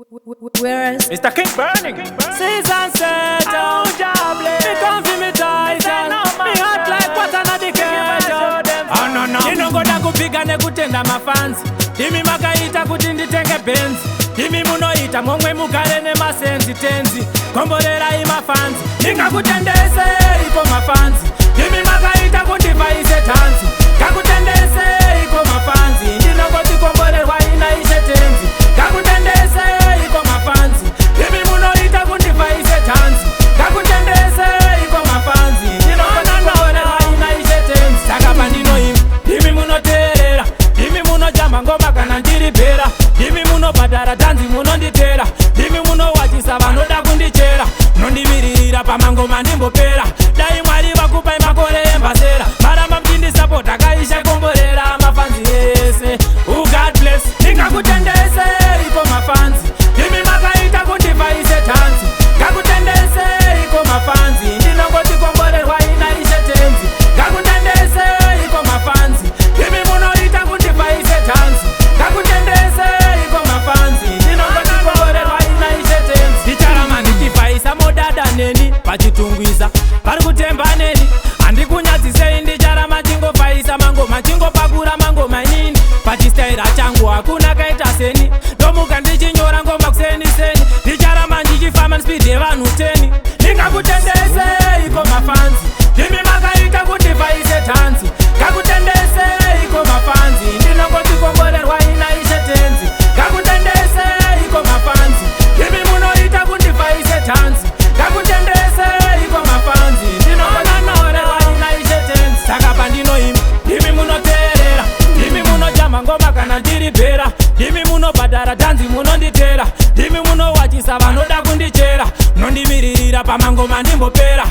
Whereas Mr. King Burning. Season set out, me come for me title. Me hot like water na the kettle. Oh no no. Ndinongoda kupiga nekutenda mafansi. Imi makaita kuti nditenge benzi. Imi munoita momwe mugare nemasenzi tenzi. Komborera imafansi. Ndingakutendese ipo mafansi. Imi makaita kundivaise tanzi. Kakutendese ipo mafansi. Ndinongoti komborerwa inaishe tenzi. Kakutendese ipo mafansi. Imi munoita kundivaise tanzi. Kakutendese ipo mafansi. Ndinongoti komborerwa inaishe tenzi. Saka pandinoimba imi munoteerera. Imi munojamba ngoma kana ndiripera. Imi munobhadhara tanzi munonditera. Imi munowachisa vanoda kundichera. Nondiviririra pamangoma ndimbopera. Dai Mwari vakupai makore embasera. Maramba mchindisapota kaisha komborera mafanzi ese. Oh God bless. Ndingakutendese ipo mafanzi. Imi makaita kundivaise tanzi. Kakutendese ipo mafanzi. Ndinongoti komborerwa inaishe tenzi. Kakutendese ipo mafanzi. Imi munoita kundivaise tanzi. Kakutendese ipo mafanzi. Ndinongoti komborerwa inaishe tenzi. Ndicharama ndichivaisa modada neni pachitungwiza. Pari kutemba neni handikunyadzisei. Ndicharama chingovaisa mangoma chingopakura mangoma inini. Pachistaira changu hakuna kaita seni. Ndomuka ndichinyora ngoma kuseni seni. Ndicharama ndichifamba speed yevanhu 10. Ndingakutendese iko mafanzi. Ndimi makaita kundivaise tanzi. Kakutendese iko mafanzi. Ndinongoti komborerwa inaishe tenzi. Kakutendese iko mafanzi. Ndimi munoita kundivaise tanzi. Kakutendese iko mafanzi. Ndinongoti komborerwa inaishe tenzi. Saka pandinoimba ndimi munoteerera. Ndimi munojamba ngoma kana ndiripera. Ndimi munobhadhara tanzi munonditera. Ndimi munowachisa vanoda kundichera. Nondiviririra pamangoma ndimbopera.